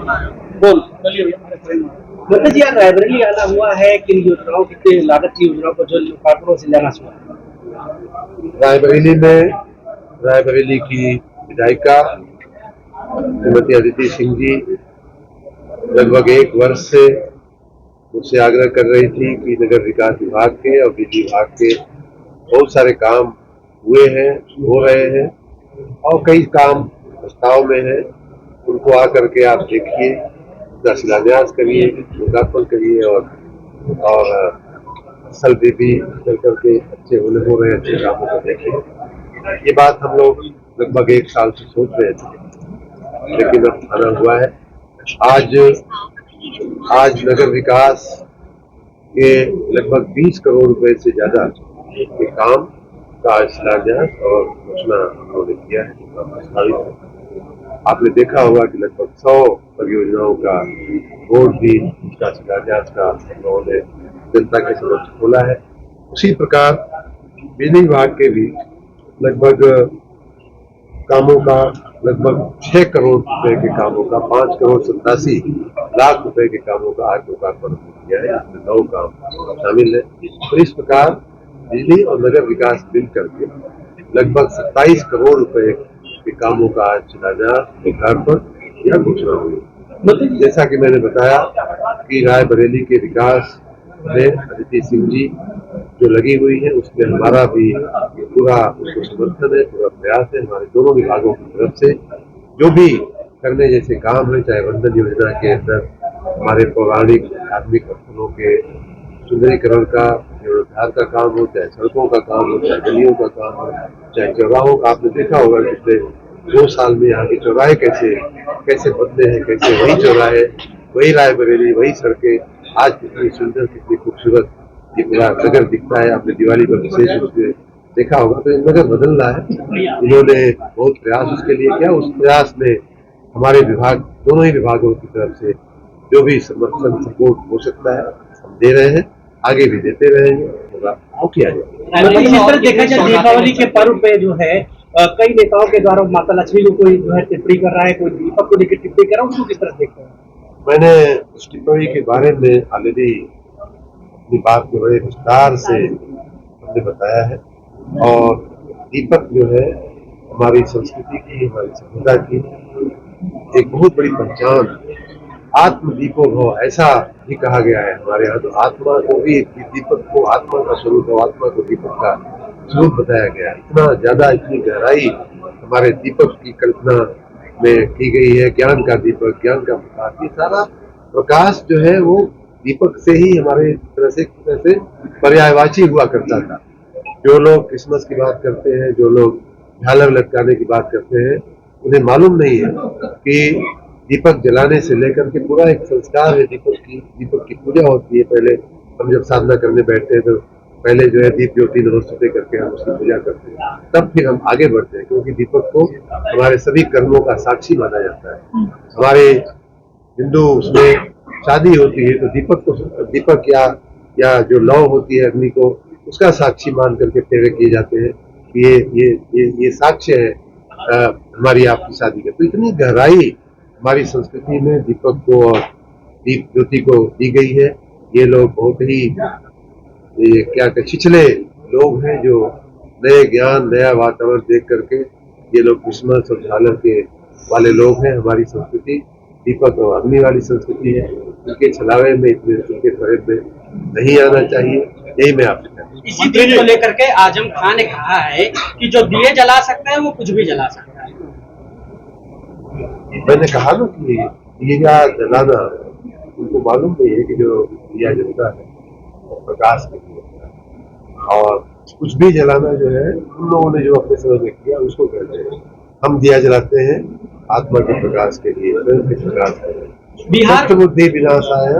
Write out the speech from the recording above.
बोल मतलब जी, यार रायबरेली आना हुआ है, किन योजनाओं कितने लागत की योजनाओं को जो लोकार्पणों से लेना हुआ है? रायबरेली में रायबरेली की विधायिका श्रीमती अदिति सिंह जी लगभग 1 वर्ष से मुझसे आग्रह कर रही थी कि नगर विकास विभाग के और बिजली विभाग के बहुत सारे काम हुए हैं, हो रहे हैं और कई काम प्रस्ताव में है। उनको आकर के आप देखिए, उसका शिलान्यास करिए, लोकार्पण करिए और फसल भी चल करके अच्छे हो रहे हैं, अच्छे कामों को देखिए। ये बात हम लोग लगभग 1 साल से सोच रहे थे, लेकिन अब आना हुआ है। आज नगर विकास के लगभग 20 करोड़ रुपए से ज्यादा के काम का शिलान्यास और घोषणा उन्होंने किया है, प्रस्तावित है। आपने देखा होगा कि लगभग 100 परियोजनाओं का बोर्ड भी उसका शिलान्यास का उन्होंने जनता के समक्ष खोला है। उसी प्रकार बिजली विभाग के भी लगभग कामों का लगभग 6 करोड़ रुपए के कामों का 5,87,00,000 रुपए के कामों का आज लोकार्पण किया है। इसमें 9 काम शामिल है। तो इस प्रकार बिजली और नगर विकास मिल करके लगभग 27 करोड़ रुपए के कामों का आज शिलान्यास, लोकार्पण या घोषणा हुई। जैसा कि मैंने बताया कि रायबरेली के विकास में अदिति सिंह जी जो लगी हुई है, उसमें हमारा भी पूरा उसको समर्थन है, पूरा प्रयास है। हमारे दोनों विभागों की तरफ से जो भी करने जैसे काम है, चाहे वंदन योजना के अंदर हमारे पौराणिक धार्मिक स्थलों के सुंदरीकरण का, जीर्णोद्धार का काम हो, चाहे सड़कों का काम हो, चाहे गलियों का काम हो, चाहे चौराहों का। आपने देखा होगा पिछले 2 साल में यहाँ के चौराहे कैसे बदले हैं, कैसे वही चौराहे, वही रायबरेली, वही सड़कें आज कितनी सुंदर, कितनी खूबसूरत ये पूरा नगर दिखता है। आपने दिवाली पर विशेष रूप से देखा होगा। तो ये नगर बदल रहा है। इन्होंने बहुत प्रयास उसके लिए किया। उस प्रयास में हमारे विभाग, दोनों ही विभागों की तरफ से जो भी समर्थन सपोर्ट हो सकता है हम दे रहे हैं, आगे भी देते रहेंगे, होगा वो किया जाएगा। जिस तरह देखा जाए दीपावली के पर्व पे जो है कई नेताओं के द्वारा माता लक्ष्मी को कोई जो है टिप्पणी कर रहा है, कोई दीपक को लेकर टिप्पणी कर रहा है, उसको किस तरह देखते हैं? मैंने उस टिप्पणी के बारे में ऑलरेडी अपनी बात को बड़े विस्तार से हमने बताया है। और दीपक जो है हमारी संस्कृति की, हमारी सभ्यता की एक बहुत बड़ी पहचान, आत्म दीपो भव ऐसा भी कहा गया है हमारे यहाँ। तो आत्मा को भी, दीपक को आत्मा का स्वरूप है, आत्मा को दीपक का स्वरूप बताया गया है। इतना ज्यादा, इतनी गहराई हमारे दीपक की कल्पना में की गई है। ज्ञान का दीपक, ज्ञान का प्रकाश, ये सारा प्रकाश जो है वो दीपक से ही हमारे तरह से पर्यायवाची हुआ करता था। जो लोग क्रिसमस की बात करते हैं, जो लोग झालर लटकाने की बात करते हैं, उन्हें मालूम नहीं है कि दीपक जलाने से लेकर के पूरा एक संस्कार है। दीपक की पूजा होती है। पहले हम जब साधना करने बैठते हैं तो पहले जो है दीप ज्योति नमस्ते करके हम उसकी पूजा करते हैं, तब फिर हम आगे बढ़ते हैं, क्योंकि दीपक को हमारे सभी कर्मों का साक्षी माना जाता है। हमारे हिंदू उसमें शादी होती है तो दीपक या जो लौ होती है अग्नि को, उसका साक्षी मान करके फेरे किए जाते हैं। ये साक्ष्य है हमारी आपकी शादी का। तो इतनी गहराई हमारी संस्कृति में दीपक को और दीप ज्योति को दी गई है। ये लोग बहुत ही छिछले लोग हैं जो नए ज्ञान, नया वातावरण देख करके ये लोग क्रिसमस और झालर के वाले लोग हैं। हमारी संस्कृति दीपक और अग्नि वाली संस्कृति है। उनके छलावे में, इतने उनके फरेब में नहीं आना चाहिए। यही मैं आपसे कहता हूँ। इसी चीज को लेकर के आजम खान ने कहा है कि जो दिए जला सकते हैं वो कुछ भी जला सकता है। मैंने कहा ना कि दिया जलाना, उनको मालूम नहीं है कि जो दिया जलता है वो प्रकाश के लिए होता है, और कुछ भी जलाना जो है उन लोगों ने जो अपने समय में किया उसको कहते हैं। हम दिया जलाते हैं आत्मा के प्रकाश के लिए, स्वयं के प्रकाश के लिए। बिहार बुद्धि विनाशाय